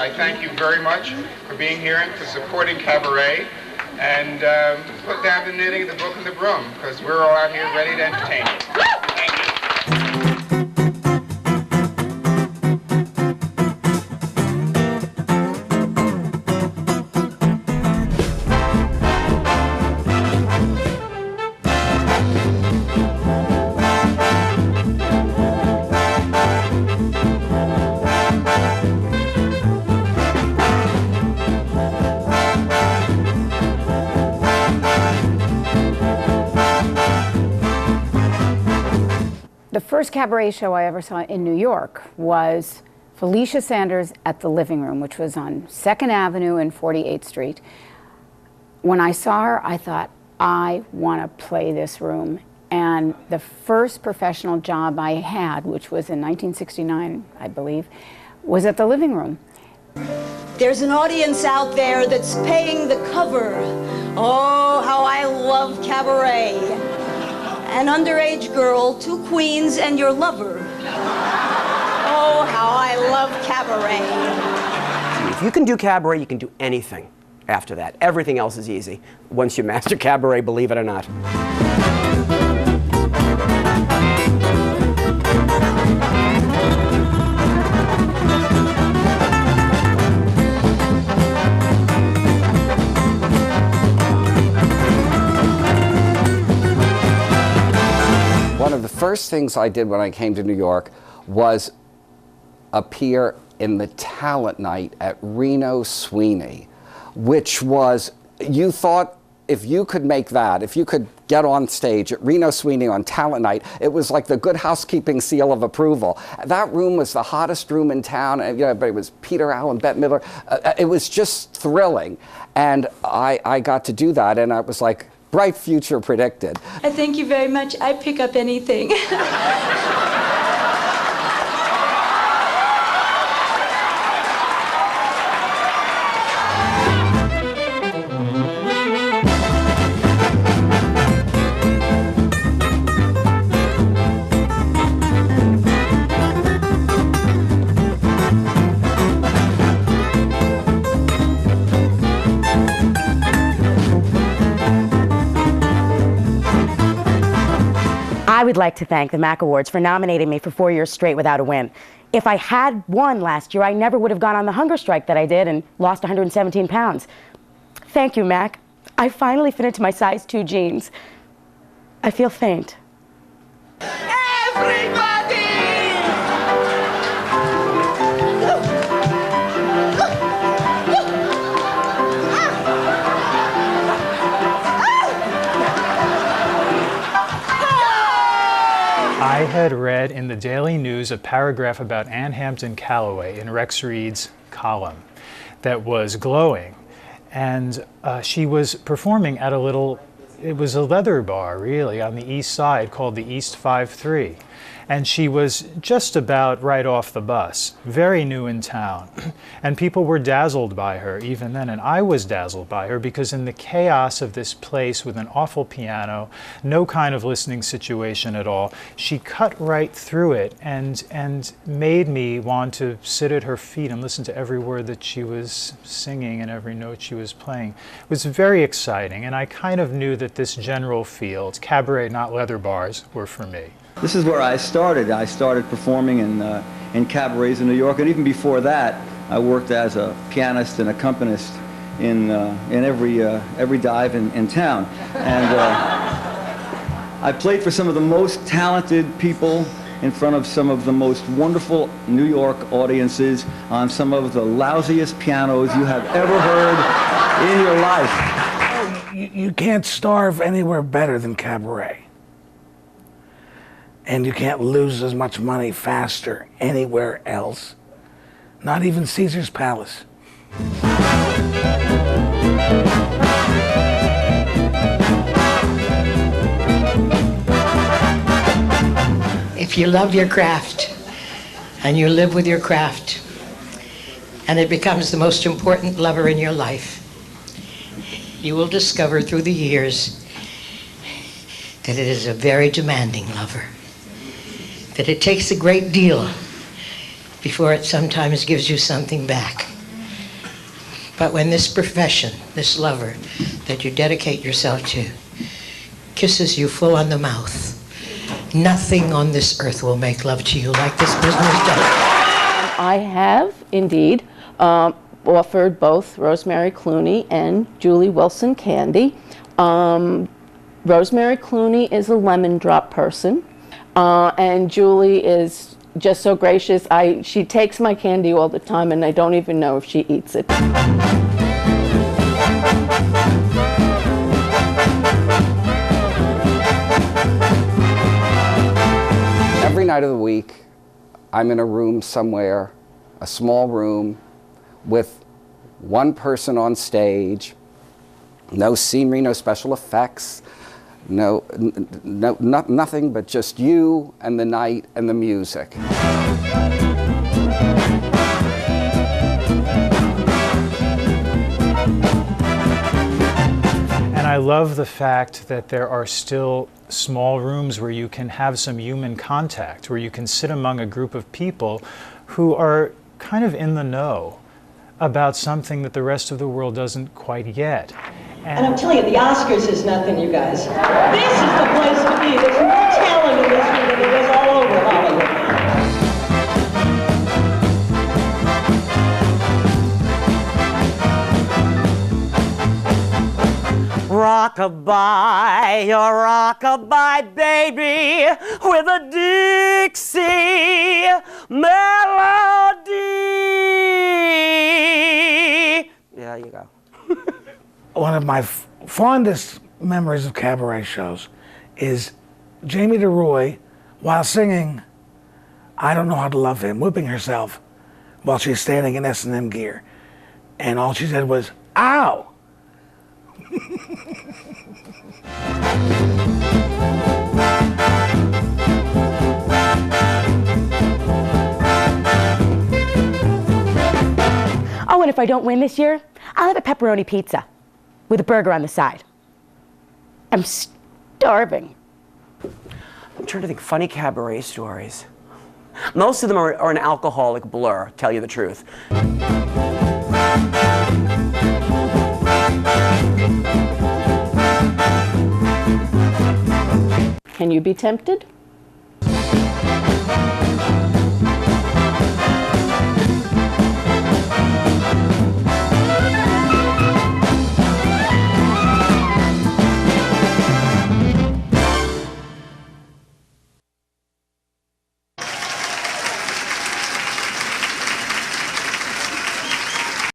I thank you very much for being here and for supporting Cabaret. And put down the knitting, the book, and the broom, because we're all out here ready to entertain you. Thank you. The first cabaret show I ever saw in New York was Felicia Sanders at the Living Room, which was on 2nd Avenue and 48th Street. When I saw her, I thought, I want to play this room. And the first professional job I had, which was in 1969, I believe, was at the Living Room. There's an audience out there that's paying the cover. Oh, how I love Cabaret. An underage girl, 2 queens, and your lover. Oh, how I love Cabaret. If you can do Cabaret, you can do anything after that. Everything else is easy once you master Cabaret, believe it or not. One of the first things I did when I came to New York was appear in the talent night at Reno Sweeney, which was, you thought if you could make that, if you could get on stage at Reno Sweeney on talent night, it was like the Good Housekeeping seal of approval. That room was the hottest room in town, and you know, but it was Peter Allen, Bette Midler. It was just thrilling, and I got to do that, and I was like, bright future predicted. Thank you very much. I pick up anything. I would like to thank the MAC Awards for nominating me for 4 years straight without a win. If I had won last year, I never would have gone on the hunger strike that I did and lost 117 pounds. Thank you, MAC. I finally fit into my size 2 jeans. I feel faint. Everybody! I had read in the Daily News a paragraph about Ann Hampton Calloway in Rex Reed's column that was glowing. And she was performing at it was a leather bar, really, on the East Side called the East 53. And she was just about right off the bus, very new in town. And people were dazzled by her even then, and I was dazzled by her because in the chaos of this place with an awful piano, no kind of listening situation at all, she cut right through it and made me want to sit at her feet and listen to every word that she was singing and every note she was playing. It was very exciting, and I kind of knew that this general field, cabaret, not leather bars, were for me. This is where I started. I started performing in cabarets in New York, and even before that, I worked as a pianist and accompanist in every dive in town. And I played for some of the most talented people in front of some of the most wonderful New York audiences on some of the lousiest pianos you have ever heard in your life. You can't starve anywhere better than cabaret. And you can't lose as much money faster anywhere else. Not even Caesar's Palace. If you love your craft and you live with your craft and it becomes the most important lover in your life, you will discover through the years that it is a very demanding lover. That it takes a great deal before it sometimes gives you something back. But when this profession, this lover that you dedicate yourself to, kisses you full on the mouth, nothing on this earth will make love to you like this business does. I have indeed offered both Rosemary Clooney and Julie Wilson candy. Rosemary Clooney is a lemon drop person, and Julie is just so gracious. She takes my candy all the time, and I don't even know if she eats it. Every night of the week, I'm in a room somewhere, a small room, with one person on stage, no scenery, no special effects, nothing but just you and the night and the music. And I love the fact that there are still small rooms where you can have some human contact, where you can sit among a group of people who are kind of in the know about something that the rest of the world doesn't quite yet. And I'm telling you, the Oscars is nothing, you guys. This is the place to be. There's more talent in this room than there is all over Hollywood. Rockabye, your rockabye baby, with a Dixie melody. Yeah, you go. One of my fondest memories of cabaret shows is Jamie DeRoy, while singing I Don't Know How to Love Him, whipping herself while she's standing in S&M gear. And all she said was, ow! Oh, and if I don't win this year, I'll have a pepperoni pizza with a burger on the side. I'm starving. I'm trying to think funny cabaret stories. Most of them are an alcoholic blur, tell you the truth. Can you be tempted?